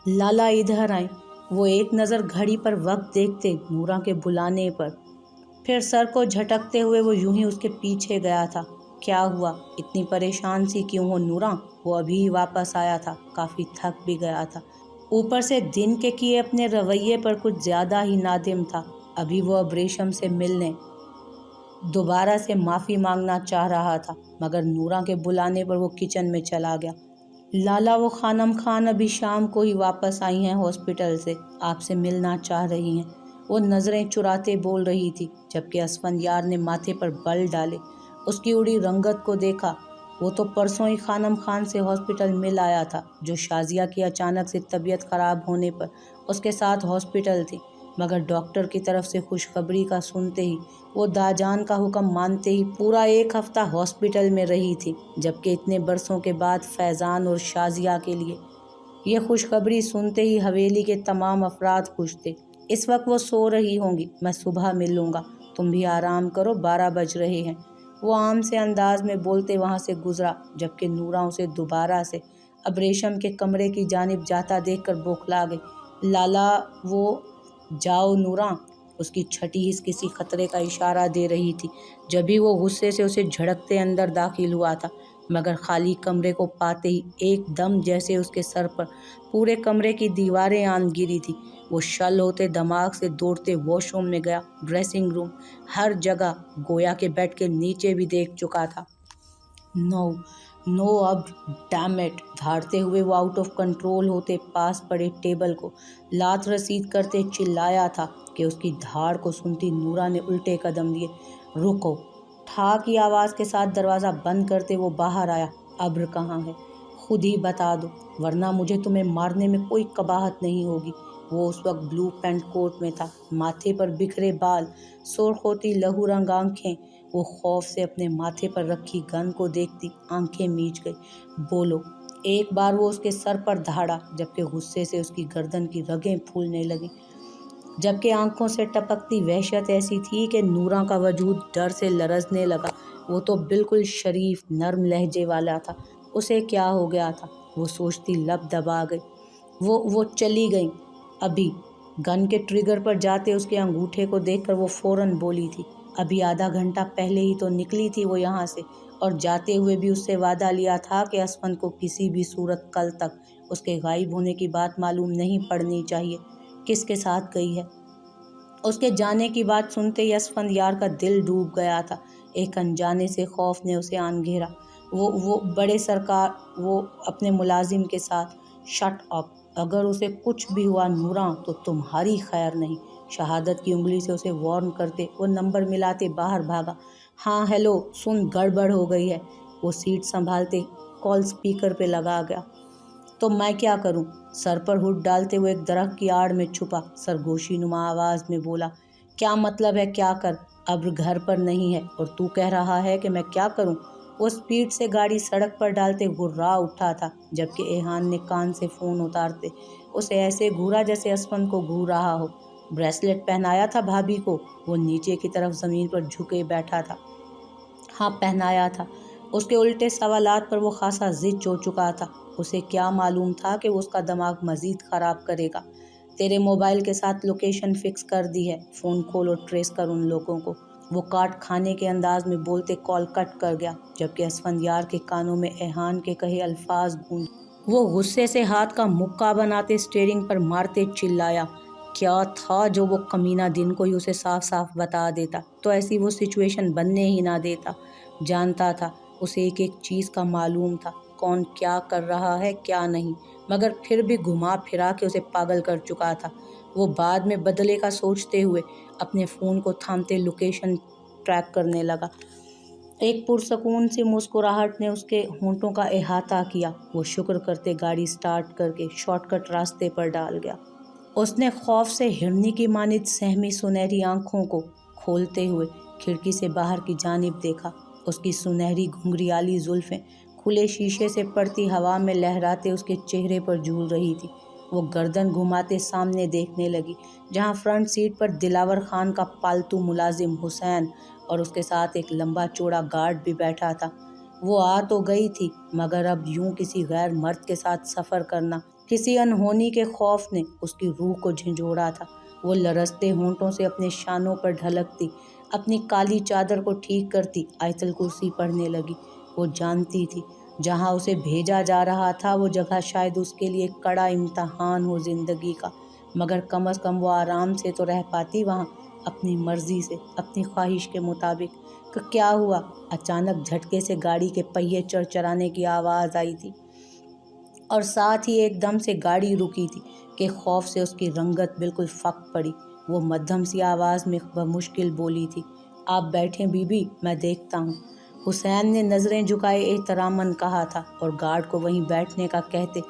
लाला इधर आए। वो एक नज़र घड़ी पर वक्त देखते नूरा के बुलाने पर, फिर सर को झटकते हुए वो यूं ही उसके पीछे गया था। क्या हुआ, इतनी परेशान सी क्यों हो नूरा? वो अभी ही वापस आया था, काफ़ी थक भी गया था। ऊपर से दिन के किए अपने रवैये पर कुछ ज़्यादा ही नादिम था। अभी वो अब रेशम से मिलने दोबारा से माफ़ी मांगना चाह रहा था, मगर नूरा के बुलाने पर वो किचन में चला गया। लाला, वो खानम खान अभी शाम को ही वापस आई हैं हॉस्पिटल से, आपसे मिलना चाह रही हैं। वो नज़रें चुराते बोल रही थी, जबकि असफंदयार ने माथे पर बल डाले उसकी उड़ी रंगत को देखा। वो तो परसों ही खानम खान से हॉस्पिटल मिल आया था, जो शाजिया की अचानक से तबीयत ख़राब होने पर उसके साथ हॉस्पिटल थी। मगर डॉक्टर की तरफ से खुशखबरी का सुनते ही, वो दाजान का हुक्म मानते ही पूरा एक हफ्ता हॉस्पिटल में रही थी। जबकि इतने बरसों के बाद फैज़ान और शाजिया के लिए ये खुशखबरी सुनते ही हवेली के तमाम अफराद खुश थे। इस वक्त वो सो रही होंगी, मैं सुबह मिल लूँगा, तुम भी आराम करो, 12 बज रहे हैं। वो आम से अंदाज में बोलते वहाँ से गुजरा, जबकि नूरा उसे दोबारा से अब रेशम के कमरे की जानिब जाता देखकर बौखला गई। लाला, वो जाओ नूरा, उसकी छठी हिस्स किसी खतरे का इशारा दे रही थी। जब भी वो गुस्से से उसे झड़कते अंदर दाखिल हुआ था, मगर खाली कमरे को पाते ही एकदम जैसे उसके सर पर पूरे कमरे की दीवारें आन गिरी थी। वो शल होते दिमाग से दौड़ते वॉशरूम में गया, ड्रेसिंग रूम, हर जगह, गोया के बेड के नीचे भी देख चुका था। नो नो, अब डैम इट, धाड़ते हुए वो आउट ऑफ कंट्रोल होते पास पड़े टेबल को लात रसीद करते चिल्लाया था कि उसकी धाड़ को सुनती नूरा ने उल्टे कदम लिए। रुको, ठा की आवाज़ के साथ दरवाज़ा बंद करते वो बाहर आया। अब्र कहाँ है, खुद ही बता दो, वरना मुझे तुम्हें मारने में कोई कबाहत नहीं होगी। वो उस वक्त ब्लू पेंट कोट में था, माथे पर बिखरे बाल, सुर्ख होती लहू रंग आंखें। वो खौफ से अपने माथे पर रखी गन को देखती आंखें मीच गई। बोलो। एक बार वो उसके सर पर धाड़ा, जबकि गुस्से से उसकी गर्दन की रगें फूलने लगी, जबकि आंखों से टपकती वहशत ऐसी थी कि नूरा का वजूद डर से लरजने लगा। वो तो बिल्कुल शरीफ नर्म लहजे वाला था, उसे क्या हो गया था? वो सोचती लब दबा गई। वो चली गई अभी। गन के ट्रिगर पर जाते उसके अंगूठे को देखकर वो फौरन बोली थी, अभी आधा घंटा पहले ही तो निकली थी वो यहाँ से, और जाते हुए भी उससे वादा लिया था कि असफन को किसी भी सूरत कल तक उसके गायब होने की बात मालूम नहीं पड़नी चाहिए। किसके साथ गई है? उसके जाने की बात सुनते ही असफंदयार का दिल डूब गया था। एक अनजाने से खौफ ने उसे आन घेरा। वो बड़े सरकार, वो अपने मुलाजिम के साथ। शट अप, अगर उसे कुछ भी हुआ नूरा तो तुम्हारी खैर नहीं। शहादत की उंगली से उसे वार्न करते वो नंबर मिलाते बाहर भागा। हाँ हेलो, सुन, गड़बड़ हो गई है। वो सीट संभालते कॉल स्पीकर पे लगा गया। तो मैं क्या करूं? सर पर हुड डालते हुए एक दरख्त की आड़ में छुपा सरगोशी नुमा आवाज में बोला। क्या मतलब है क्या कर? अब घर पर नहीं है और तू कह रहा है कि मैं क्या करूं? वो स्पीड से गाड़ी सड़क पर डालते गुर्रा उठा था, जबकि एहान ने कान से फ़ोन उतारते उसे ऐसे घूरा जैसे असफंद को घूर रहा हो। ब्रेसलेट पहनाया था भाभी को? वो नीचे की तरफ ज़मीन पर झुके बैठा था। हाँ, पहनाया था। उसके उल्टे सवालात पर वो खासा ज़िद हो चुका था। उसे क्या मालूम था कि वो उसका दिमाग मज़ीद ख़राब करेगा। तेरे मोबाइल के साथ लोकेशन फ़िक्स कर दी है, फ़ोन खोल और ट्रेस कर उन लोगों को। वो काट खाने के अंदाज में बोलते कॉल कट कर गया, जबकि असफंदयार के कानों में एहान के कहे अल्फाज गूंज। वो गुस्से से हाथ का मुक्का बनाते स्टीयरिंग पर मारते चिल्लाया। क्या था जो वो कमीना दिन को ही उसे साफ साफ बता देता तो ऐसी वो सिचुएशन बनने ही ना देता। जानता था, उसे एक एक चीज़ का मालूम था, कौन क्या कर रहा है क्या नहीं, मगर फिर भी घुमा फिरा के उसे पागल कर चुका था। वो बाद में बदले का सोचते हुए अपने फ़ोन को थामते लोकेशन ट्रैक करने लगा। एक पुरसकून सी मुस्कुराहट ने उसके होंठों का अहाता किया। वो शुक्र करते गाड़ी स्टार्ट करके शॉर्टकट रास्ते पर डाल गया। उसने खौफ से हिरनी की मानित सहमी सुनहरी आंखों को खोलते हुए खिड़की से बाहर की जानिब देखा। उसकी सुनहरी घुंघरियाली जुल्फ़ें खुले शीशे से पड़ती हवा में लहराते उसके चेहरे पर झूल रही थी। वो गर्दन घुमाते सामने देखने लगी, जहां फ्रंट सीट पर दिलावर खान का पालतू मुलाजिम हुसैन और उसके साथ एक लंबा चौड़ा गार्ड भी बैठा था। वो आ तो गई थी, मगर अब यूं किसी गैर मर्द के साथ सफ़र करना किसी अनहोनी के खौफ ने उसकी रूह को झंझोड़ा था। वो लरसते होंठों से अपने शानों पर ढलकती, अपनी काली चादर को ठीक करती आयतल कुर्सी पढ़ने लगी। वो जानती थी जहाँ उसे भेजा जा रहा था वो जगह शायद उसके लिए कड़ा इम्तहान हो जिंदगी का, मगर कम अज़ कम वो आराम से तो रह पाती वहाँ, अपनी मर्जी से, अपनी ख्वाहिश के मुताबिक। क्या हुआ? अचानक झटके से गाड़ी के पहिए चरचराने की आवाज़ आई थी और साथ ही एकदम से गाड़ी रुकी थी कि खौफ से उसकी रंगत बिल्कुल फक पड़ी। वो मध्यम सी आवाज़ में बमुश्किल बोली थी, आप बैठें बीबी, मैं देखता हूँ। हुसैन ने नज़रें झुकाए एहतरामन कहा था और गार्ड को वहीं बैठने का कहते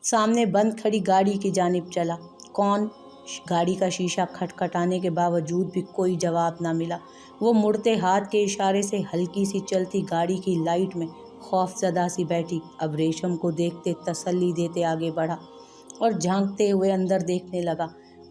सामने बंद खड़ी गाड़ी की जानिब चला। कौन? गाड़ी का शीशा खटखटाने के बावजूद भी कोई जवाब ना मिला। वो मुड़ते हाथ के इशारे से हल्की सी चलती गाड़ी की लाइट में खौफजदा सी बैठी। अब रेशम को देखते तसल्ली देते आगे बढ़ा और झांकते हुए अंदर देखने लगा।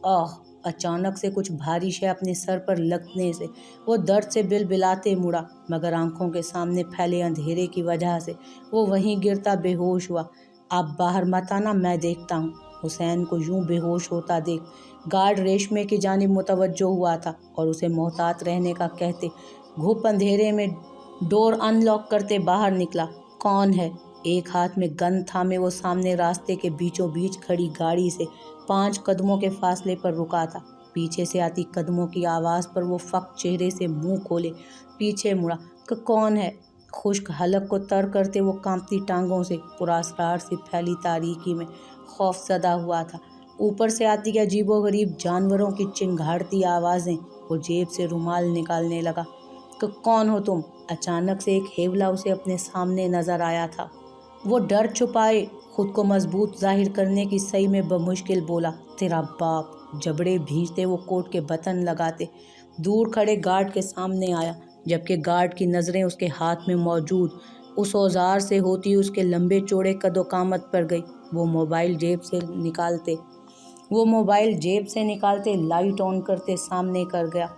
आह! अचानक से कुछ भारी शय अपने सर पर लगने से वो दर्द से बिलबिलाते मुड़ा, मगर आंखों के सामने फैले अंधेरे की वजह से वो वहीं गिरता बेहोश हुआ। आप बाहर मत आना, मैं देखता हूँ। हुसैन को यूं बेहोश होता देख गार्ड रेशमे की जानिब मुतवज्जो हुआ था और उसे मोहतात रहने का कहते घुप अंधेरे में डोर अनलॉक करते बाहर निकला। कौन है? एक हाथ में गन थामे वो सामने रास्ते के बीचों बीच खड़ी गाड़ी से 5 कदमों के फासले पर रुका था। पीछे से आती कदमों की आवाज़ पर वो फक चेहरे से मुंह खोले पीछे मुड़ा। कौन है? खुश्क हलक को तर करते वो कांपती टांगों से पुरासरार से फैली तारीकी में खौफजदा हुआ था। ऊपर से आती अजीबोगरीब जानवरों की चिंगाड़ती आवाज़ें। वो जेब से रुमाल निकालने लगा। कौन हो तुम? अचानक से एक हेवला उसे अपने सामने नजर आया था। वो डर छुपाए खुद को मजबूत जाहिर करने की सही में बमुश्किल बोला, तेरा बाप। जबड़े भींचते वो कोट के बटन लगाते दूर खड़े गार्ड के सामने आया, जबकि गार्ड की नज़रें उसके हाथ में मौजूद उस औजार से होती उसके लंबे चौड़े कदोकामत पर गई। वो मोबाइल जेब से निकालते लाइट ऑन करते सामने कर गया,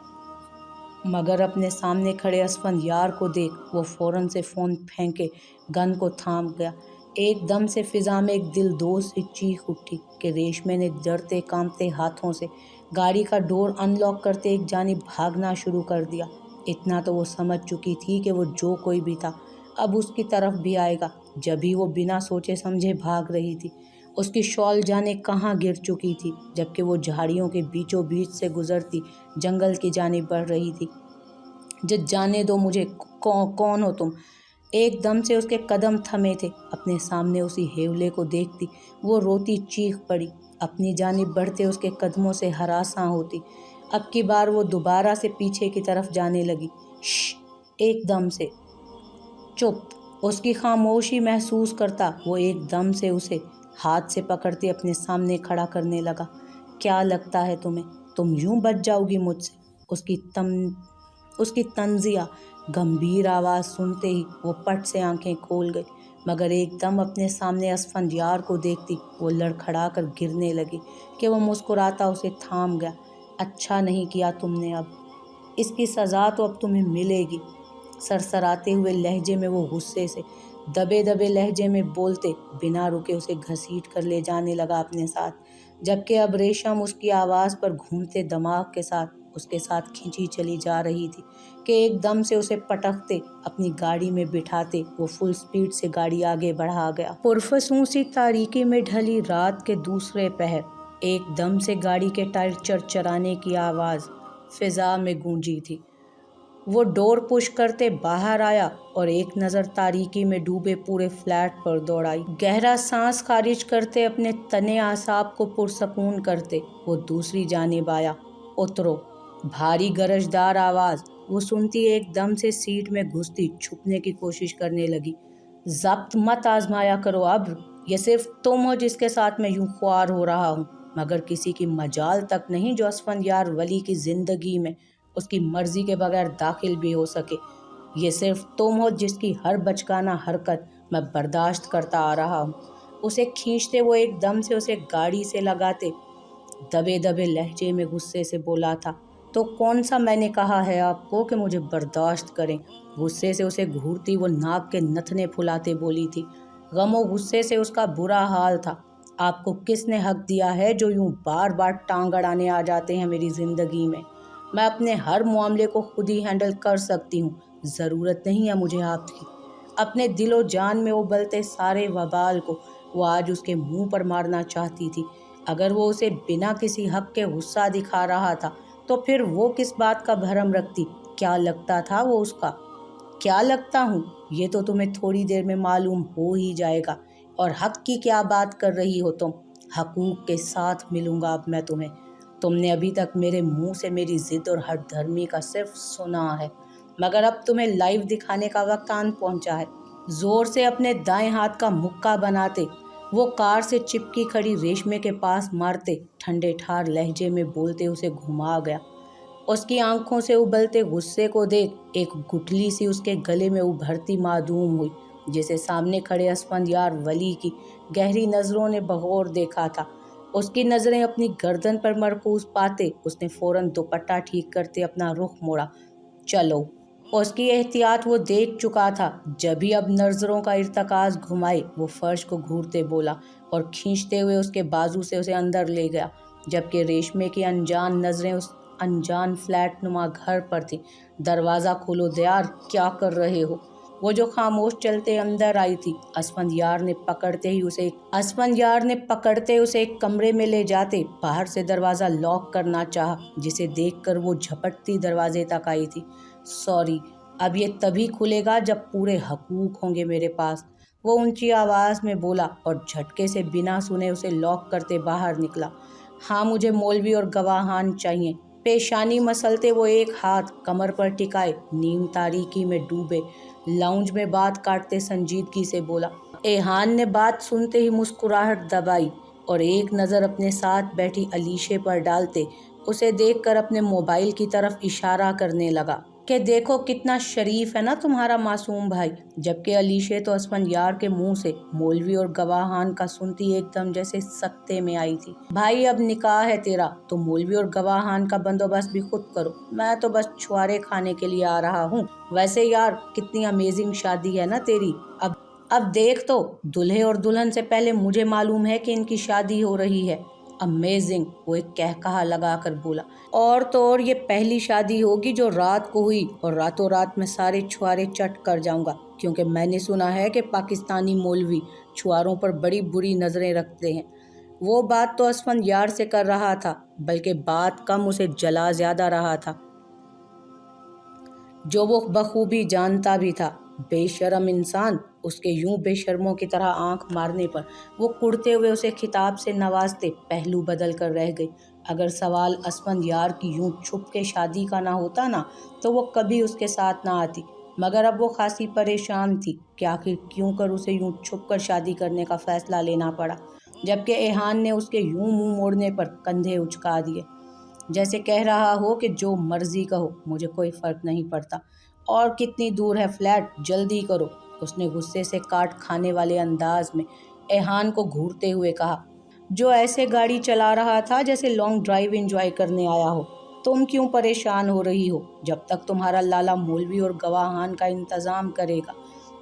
मगर अपने सामने खड़े असफंद को देख वो फौरन से फ़ोन फेंके गन को थाम गया। एकदम से फिजा में एक दिलदोज सी चीख उठी कि रेशमे ने डरते कांपते हाथों से गाड़ी का डोर अनलॉक करते एक जानिब भागना शुरू कर दिया। इतना तो वो समझ चुकी थी कि वो जो कोई भी था अब उसकी तरफ भी आएगा, जब भी वो बिना सोचे समझे भाग रही थी। उसकी शॉल जाने कहाँ गिर चुकी थी, जबकि वो झाड़ियों के बीचों बीच से गुजरती जंगल की जानिब बढ़ रही थी। जाने दो मुझे, कौन हो तुम? एकदम से उसके कदम थमे थे। अपने सामने उसी हेवले को देखती वो रोती चीख पड़ी, अपनी जानिब बढ़ते उसके कदमों से हरासां होती। अब की बार वो दोबारा से पीछे की तरफ जाने लगी। एकदम से चुप। उसकी खामोशी महसूस करता वो एकदम से उसे हाथ से पकड़ते अपने सामने खड़ा करने लगा। क्या लगता है तुम्हें तुम यूं बच जाओगी मुझसे? उसकी तंजिया गंभीर आवाज़ सुनते ही वो पट से आंखें खोल गई, मगर एकदम अपने सामने असफंद को देखती वो लड़खड़ा कर गिरने लगी कि वो मुस्कुराता उसे थाम गया। अच्छा नहीं किया तुमने, अब इसकी सज़ा तो अब तुम्हें मिलेगी। सरसराते हुए लहजे में वो गुस्से से दबे दबे लहजे में बोलते बिना रुके उसे घसीट कर ले जाने लगा अपने साथ, जबकि अब रेशम उसकी आवाज़ पर घूमते दिमाग के साथ उसके साथ खींची चली जा रही थी कि एकदम से उसे पटकते अपनी गाड़ी में बिठाते वो फुल स्पीड से गाड़ी आगे बढ़ा गया। पुरफसूं सी तारीकी में ढली रात के दूसरे पहर एकदम से गाड़ी के टायर चरचराने की आवाज़ फिजा में गूंजी थी। वो डोर पुश करते बाहर आया और एक नज़र तारीकी में डूबे पूरे फ्लैट पर दौड़ाई। गहरा सांस खारिज करते अपने तने आसाब को पुरसकून करते वो दूसरी जानिब आया। उतरो। भारी गरजदार आवाज़ वो सुनती एकदम से सीट में घुसती छुपने की कोशिश करने लगी। ज़ब्त मत आजमाया करो, अब ये सिर्फ तुम हो जिसके साथ मैं यूं ख्वार हो रहा हूँ, मगर किसी की मजाल तक नहीं जो असफंद वली की ज़िंदगी में उसकी मर्जी के बगैर दाखिल भी हो सके। ये सिर्फ तुम हो जिसकी हर बचकाना हरकत मैं बर्दाश्त करता आ रहा हूँ। उसे खींचते वो एकदम से उसे गाड़ी से लगाते दबे दबे लहजे में गुस्से से बोला था, तो कौन सा मैंने कहा है आपको कि मुझे बर्दाश्त करें? गुस्से से उसे घूरती वो नाक के नथने फुलाते बोली थी। गम और गुस्से से उसका बुरा हाल था। आपको किसने हक दिया है जो यूं बार बार टांग अड़ाने आ जाते हैं मेरी ज़िंदगी में? मैं अपने हर मामले को खुद ही हैंडल कर सकती हूँ, ज़रूरत नहीं है मुझे आपकी। अपने दिलो जान में उबलते सारे वबाल को वो आज उसके मुंह पर मारना चाहती थी। अगर वो उसे बिना किसी हक के गुस्सा दिखा रहा था तो फिर वो किस बात का भरम रखती? क्या लगता था वो उसका? क्या लगता हूँ ये तो तुम्हें थोड़ी देर में मालूम हो ही जाएगा। और हक की क्या बात कर रही हो तुम? हकूक के साथ मिलूंगा अब मैं तुम्हें। तुमने अभी तक मेरे मुंह से मेरी जिद और हठधर्मी का सिर्फ सुना है, मगर अब तुम्हें लाइव दिखाने का वक्त आन पहुंचा है। जोर से अपने दाएं हाथ का मुक्का बनाते वो कार से चिपकी खड़ी रेशमे के पास मारते ठंडे ठार लहजे में बोलते उसे घुमा गया। उसकी आंखों से उबलते गुस्से को देख एक गुठली सी उसके गले में उभरती मासूम हुई, जिसे सामने खड़े असफंदयार वली की गहरी नज़रों ने बगौर देखा था। उसकी नज़रें अपनी गर्दन पर मरकूज पाते उसने फौरन दुपट्टा ठीक करते अपना रुख मोड़ा। चलो। उसकी एहतियात वो देख चुका था। जब भी अब नज़रों का इर्तकाज घुमाए वो फर्श को घूरते बोला और खींचते हुए उसके बाजू से उसे अंदर ले गया, जबकि रेशमे की अनजान नज़रें उस अनजान फ्लैट नुमा घर पर थी। दरवाज़ा खोलो दयार, क्या कर रहे हो? वो जो खामोश चलते अंदर आई थी। असफंदयार ने पकड़ते उसे एक कमरे में ले जाते बाहर से दरवाज़ा लॉक करना चाहा, जिसे देखकर वो झपटती दरवाजे तक आई थी। सॉरी, अब ये तभी खुलेगा जब पूरे हकूक होंगे मेरे पास, वो ऊंची आवाज़ में बोला और झटके से बिना सुने उसे लॉक करते बाहर निकला। हाँ, मुझे मौलवी और गवाहान चाहिए। पेशानी मसलते वो एक हाथ कमर पर टिकाए नीम तारीकी में डूबे लाउंज में बात काटते संजीदगी से बोला। एहान ने बात सुनते ही मुस्कुराहट दबाई और एक नज़र अपने साथ बैठी अलीशे पर डालते उसे देखकर अपने मोबाइल की तरफ इशारा करने लगा कि देखो कितना शरीफ है ना तुम्हारा मासूम भाई। जबकि अलीशे तो असफंदयार के मुंह से मौलवी और गवाहान का सुनती एकदम जैसे सकते में आई थी। भाई, अब निकाह है तेरा तो मौलवी और गवाहान का बंदोबस्त भी खुद करो, मैं तो बस छुआरे खाने के लिए आ रहा हूँ। वैसे यार, कितनी अमेजिंग शादी है ना तेरी। अब देख तो, दूल्हे और दुल्हन से पहले मुझे मालूम है कि इनकी शादी हो रही है। अमेजिंग, वो एक कहकहा लगाकर बोला। और तो और ये पहली शादी होगी जो रात को हुई और रातों रात में सारे छुआरे चट कर जाऊंगा, क्योंकि मैंने सुना है कि पाकिस्तानी मौलवी छुआरों पर बड़ी बुरी नज़रें रखते हैं। वो बात तो असफंदयार से कर रहा था, बल्कि बात कम उसे जला ज़्यादा रहा था, जो वो बखूबी जानता भी था। बेशर्म इंसान। उसके यूं बेशर्मों की तरह आंख मारने पर वो कुड़ते हुए उसे खिताब से नवाजते पहलू बदल कर रह गई। अगर सवाल असफंदयार की यूं छुप के शादी का ना होता ना, तो वो कभी उसके साथ ना आती। मगर अब वो खासी परेशान थी कि आखिर क्यों कर उसे यूं छुप कर शादी करने का फैसला लेना पड़ा, जबकि एहान ने उसके यूं मुंह मोड़ने पर कंधे उचका दिए, जैसे कह रहा हो कि जो मर्जी कहो, मुझे कोई फ़र्क नहीं पड़ता। और कितनी दूर है फ्लैट, जल्दी करो, उसने गुस्से से काट खाने वाले अंदाज में एहान को घूरते हुए कहा, जो ऐसे गाड़ी चला रहा था जैसे लॉन्ग ड्राइव एंजॉय करने आया हो। तुम क्यों परेशान हो रही हो? जब तक तुम्हारा लाला मौलवी और गवाहान का इंतज़ाम करेगा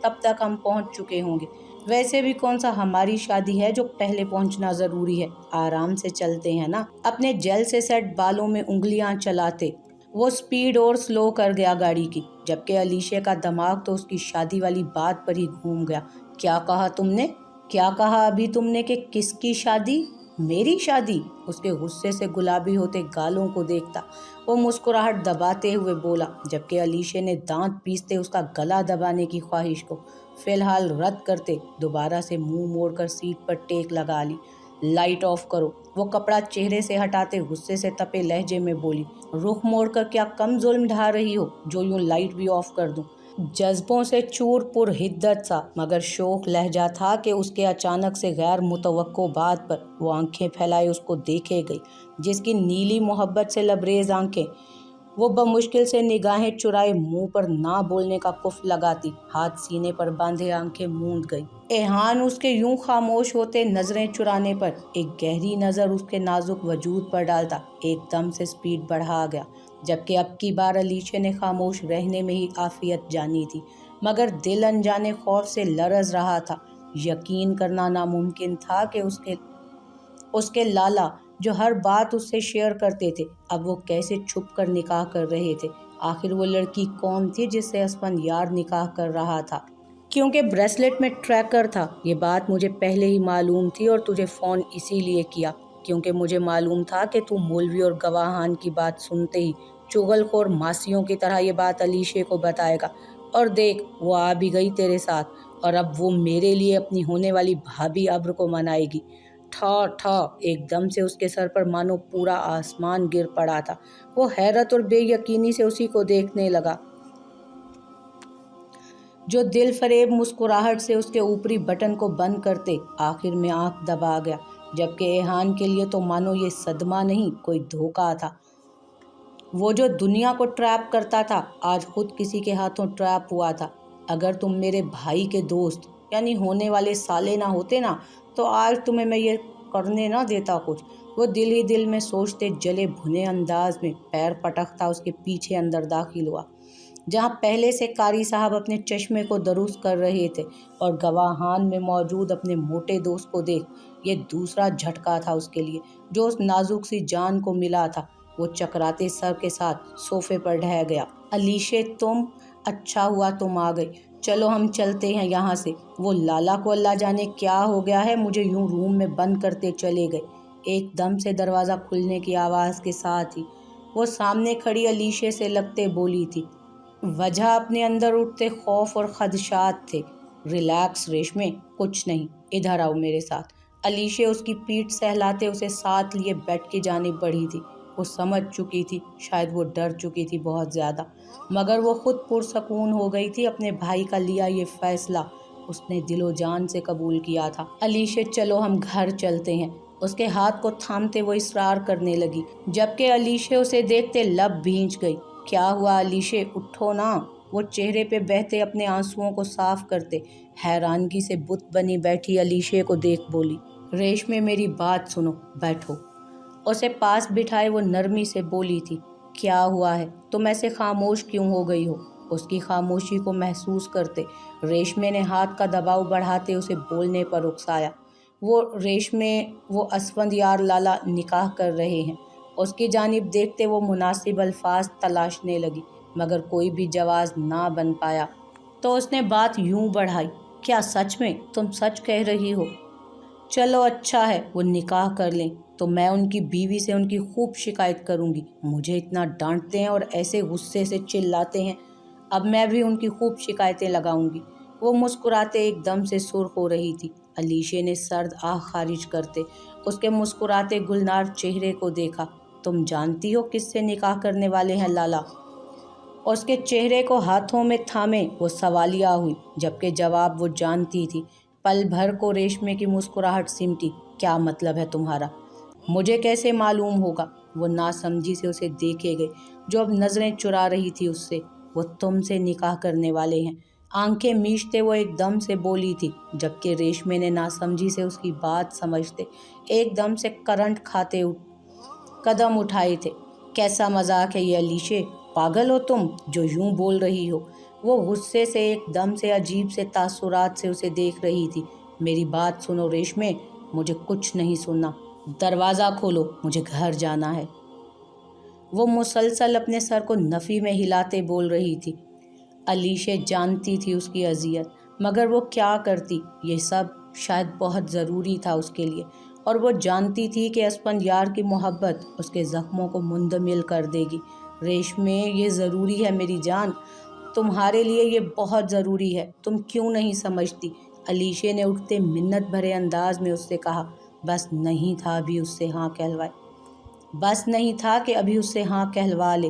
तब तक हम पहुंच चुके होंगे। वैसे भी कौन सा हमारी शादी है जो पहले पहुंचना ज़रूरी है, आराम से चलते हैं ना। अपने जेल से सेट बालों में उंगलियां चलाते वो स्पीड और स्लो कर गया गाड़ी की, जबकि अलीशे का दिमाग तो उसकी शादी वाली बात पर ही घूम गया। क्या कहा तुमने? क्या कहा अभी तुमने कि किसकी शादी? मेरी शादी? उसके गुस्से से गुलाबी होते गालों को देखता वो मुस्कुराहट दबाते हुए बोला, जबकि अलीशे ने दांत पीसते उसका गला दबाने की ख्वाहिश को फिलहाल रद्द करते दोबारा से मुंह मोड़कर सीट पर टेक लगा ली। लाइट ऑफ करो, वो कपड़ा चेहरे से हटाते गुस्से से तपे लहजे में बोली। रुख मोड़कर क्या कम जुल्म ढा रही हो जो यूं लाइट भी ऑफ कर दूं? जज्बों से चूर पुर हिद्दत सा मगर शोक लहजा था कि उसके अचानक से गैर मुतवक्को बात पर वो आंखें फैलाए उसको देखे गई, जिसकी नीली मोहब्बत से लबरेज आंखें वो बमुश्किल से निगाहें चुराए मुंह पर ना बोलने का कुफ लगाती हाथ सीने पर बांधे आंखें मूंद गई। एहान उसके यूं खामोश होते नजरें चुराने पर एक गहरी नज़र उसके नाजुक वजूद पर डालता एकदम से स्पीड बढ़ा गया, जबकि अब की बार अलीशे ने खामोश रहने में ही आफियत जानी थी, मगर दिल अनजाने खौफ से लरज रहा था। यकीन करना नामुमकिन था कि उसके लाला जो हर बात उससे शेयर करते थे, अब वो कैसे छुप कर निकाह कर रहे थे। आखिर वो लड़की कौन थी जिससे असफंदयार निकाह कर रहा था? क्योंकि ब्रेसलेट में ट्रैकर था, ये बात मुझे पहले ही मालूम थी और तुझे फ़ोन इसीलिए किया क्योंकि मुझे मालूम था कि तू मौलवी और गवाहान की बात सुनते ही चुगलखोर मासियों की तरह ये बात अलीशे को बताएगा। और देख, वो आ भी गई तेरे साथ, और अब वो मेरे लिए अपनी होने वाली भाभी अब्र को मनाएगी। ठा ठा एकदम से उसके सर पर मानो पूरा आसमान गिर पड़ा था। वो हैरत और बेयकीनी से उसी को देखने लगा, जो दिल फरेब मुस्कुराहट से उसके ऊपरी बटन को बंद करते आखिर में आंख दबा गया, जबकि एहान के लिए तो मानो ये सदमा नहीं कोई धोखा था। वो जो दुनिया को ट्रैप करता था आज खुद किसी के हाथों ट्रैप हुआ था। अगर तुम मेरे भाई के दोस्त यानी होने वाले साले ना होते ना, तो आज तुम्हें मैं ये करने ना देता कुछ। वो दिल ही दिल में सोचते जले भुने अंदाज में पैर पटकता उसके पीछे अंदर दाखिल हुआ, जहाँ पहले से कारी साहब अपने चश्मे को दुरुस्त कर रहे थे और गवाहान में मौजूद अपने मोटे दोस्त को देख ये दूसरा झटका था उसके लिए, जो उस नाजुक सी जान को मिला था। वो चकराते सर के साथ सोफे पर ढह गया। अलीशे, तुम, अच्छा हुआ तुम आ गई। चलो हम चलते हैं यहाँ से। वो लाला को अल्लाह जाने क्या हो गया है, मुझे यूं रूम में बंद करते चले गए। एकदम से दरवाज़ा खुलने की आवाज़ के साथ ही वो सामने खड़ी अलीशे से लगते बोली थी। वजह अपने अंदर उठते खौफ और खदशात थे। रिलैक्स रेशमे, कुछ नहीं, इधर आओ मेरे साथ। अलीशे उसकी पीठ सहलाते उसे साथ लिए बेड की जानिब बढ़ी थी। वो समझ चुकी थी, शायद वो डर चुकी थी बहुत ज़्यादा, मगर वो खुद पुरसकून हो गई थी। अपने भाई का लिया ये फैसला उसने दिलो जान से कबूल किया था। अलीशे, चलो हम घर चलते हैं। उसके हाथ को थामते वो इसरार करने लगी, जबकि अलीशे उसे देखते लब भींच गई। क्या हुआ अलीशे, उठो ना। वो चेहरे पे बहते अपने आंसुओं को साफ करते हैरानगी से बुत बनी बैठी अलीशे को देख बोली, रेशमे मेरी बात सुनो, बैठो। उसे पास बिठाए वो नरमी से बोली थी, क्या हुआ है, तुम ऐसे खामोश क्यों हो गई हो? उसकी खामोशी को महसूस करते रेशमे ने हाथ का दबाव बढ़ाते उसे बोलने पर उकसाया। वो असफंदयार लाला निकाह कर रहे हैं। उसकी जानिब देखते वो मुनासिब अल्फाज तलाशने लगी, मगर कोई भी जवाब ना बन पाया। तो उसने बात यूं बढ़ाई, क्या सच में तुम सच कह रही हो? चलो अच्छा है, वो निकाह कर लें तो मैं उनकी बीवी से उनकी खूब शिकायत करूंगी। मुझे इतना डांटते हैं और ऐसे गुस्से से चिल्लाते हैं, अब मैं भी उनकी खूब शिकायतें लगाऊंगी। वो मुस्कुराते एकदम से सुर्ख हो रही थी। अलीशे ने सर्द आह खारिज करते उसके मुस्कुराते गुलनार चेहरे को देखा। तुम जानती हो किससे निकाह करने वाले हैं लाला? उसके चेहरे को हाथों में थामे वो सवालिया हुई, जबकि जवाब वो जानती थी। पल भर को रेशमे की मुस्कुराहट सिमटी, क्या मतलब है तुम्हारा? मुझे कैसे मालूम होगा? वो नासमझी से उसे देखे गए, जो अब नज़रें चुरा रही थी उससे। वो तुमसे निकाह करने वाले हैं। आंखें मीचते वो एकदम से बोली थी, जबकि रेशमे ने नासमझी से उसकी बात समझते एकदम से करंट खाते कदम उठाए थे। कैसा मजाक है ये अलीशे, पागल हो तुम जो यूं बोल रही हो? वो गुस्से से एकदम से अजीब से तासुरात से उसे देख रही थी। मेरी बात सुनो रेशमे, मुझे कुछ नहीं सुनना। दरवाज़ा खोलो, मुझे घर जाना है। वो मुसलसल अपने सर को नफ़ी में हिलाते बोल रही थी। अलीशे जानती थी उसकी अजियत, मगर वो क्या करती? ये सब शायद बहुत ज़रूरी था उसके लिए, और वो जानती थी कि असफंदयार की मोहब्बत उसके ज़ख्मों को मुंदमिल कर देगी। रेशमे, ये ज़रूरी है मेरी जान, तुम्हारे लिए ये बहुत ज़रूरी है, तुम क्यों नहीं समझती? अलीशे ने उठते मिन्नत भरे अंदाज में उससे कहा। बस नहीं था अभी उससे हाँ कहलवाए, बस नहीं था कि अभी उससे हाँ कहलवा ले।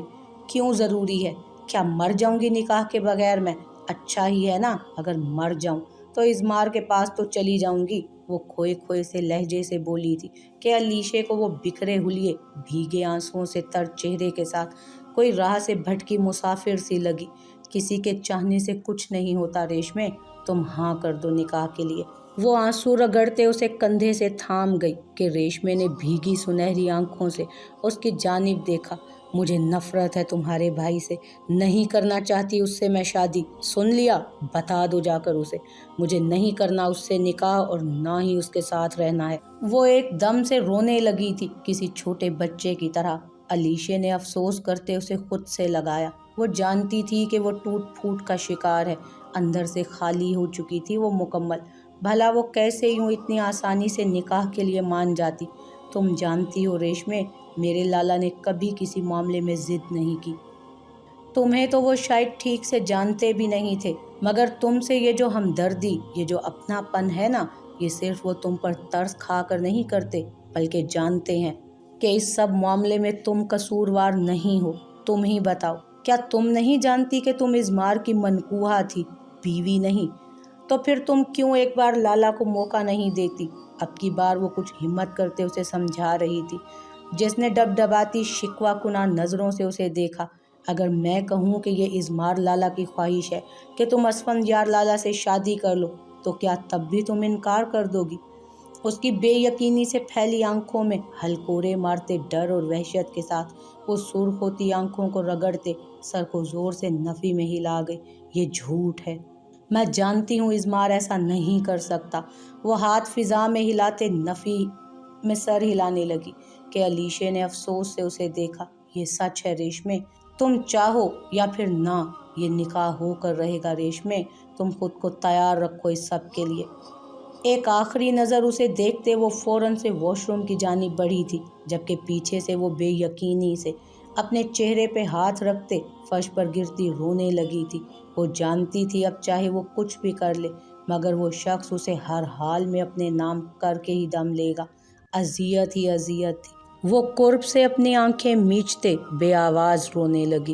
क्यों ज़रूरी है? क्या मर जाऊंगी निकाह के बगैर मैं? अच्छा ही है ना, अगर मर जाऊं तो इज़मार के पास तो चली जाऊंगी। वो खोए खोए से लहजे से बोली थी कि अलीशे को वो बिखरे हुलिये भीगे आंसुओं से तर चेहरे के साथ कोई राह से भटकी मुसाफिर सी लगी। किसी के चाहने से कुछ नहीं होता रेशमे, तुम हाँ कर दो निकाह के लिए। वो आंसू रगड़ते उसे कंधे से थाम गई कि रेशमे ने भीगी सुनहरी आंखों से उसकी जानिब देखा। مجھے نفرت ہے تمہارے بھائی سے، نہیں کرنا چاہتی اس سے میں شادی، سن لیا؟ بتا دو جا کر اسے، مجھے نہیں کرنا اس سے نکاح اور نہ ہی اس کے ساتھ رہنا ہے۔ وہ ایک دم سے رونے لگی تھی، کسی چھوٹے بچے کی طرح۔ علیشے نے افسوس کرتے اسے خود سے لگایا۔ وہ جانتی تھی کہ وہ ٹوٹ پھوٹ کا شکار ہے، اندر سے خالی ہو چکی تھی وہ مکمل۔ بھلا وہ کیسے یوں اتنی آسانی سے نکاح کے لیے مان جاتی؟ تم جانتی ہو ریشمے، میرے لالا نے کبھی کسی معاملے میں ضد نہیں کی۔ تمہیں تو وہ شاید ٹھیک سے جانتے بھی نہیں تھے، مگر تم سے یہ جو ہمدردی، یہ جو اپناپن ہے نا، یہ صرف وہ تم پر ترس کھا کر نہیں کرتے، بلکہ جانتے ہیں کہ اس سب معاملے میں تم قصوروار نہیں ہو۔ تم ہی بتاؤ، کیا تم نہیں جانتی کہ تم اضمار کی منکوحہ تھی، بیوی نہیں؟ تو پھر تم کیوں ایک بار لالا کو موقع نہیں دیتی؟ اب کی بار وہ کچھ ہمت کرتے اسے سمجھا رہی تھی، جس نے ڈبڈباتی شکوہ کناں نظروں سے اسے دیکھا۔ اگر میں کہوں کہ یہ اضمار لالا کی خواہش ہے کہ تم اسفندیار لالا سے شادی کر لو، تو کیا تب بھی تم انکار کر دو گی؟ اس کی بے یقینی سے پھیلی آنکھوں میں ہلکورے مارتے ڈر اور وحشت کے ساتھ وہ سرخ ہوتی آنکھوں کو رگڑتے سر کو زور سے نفی میں ہلا گئی۔ یہ جھوٹ ہے، میں جانتی ہوں اضمار ایسا نہیں کر سکتا۔ وہ ہاتھ فضا میں ہلاتے نفی میں سر ہلانے لگی کہ علیشے نے افسوس سے اسے دیکھا۔ یہ سچ ہے ریشمے، تم چاہو یا پھر نہ، یہ نکاح ہو کر رہے گا ریشمے، تم خود کو تیار رکھو اس سب کے لیے۔ ایک آخری نظر اسے دیکھتے وہ فوراً سے واش روم کی جانب بڑھی تھی، جبکہ پیچھے سے وہ بے یقینی سے اپنے چہرے پہ ہاتھ رکھتے فرش پر گرتی رونے لگی تھی۔ وہ جانتی تھی اب چاہے وہ کچھ بھی کر لے، مگر وہ شخص اسے ہر حال میں اپنے نام کر کے ہی دم لے گا۔ اذیت ہی اذیت تھی۔ وہ قرب سے اپنی آنکھیں میچتے بے آواز رونے لگی۔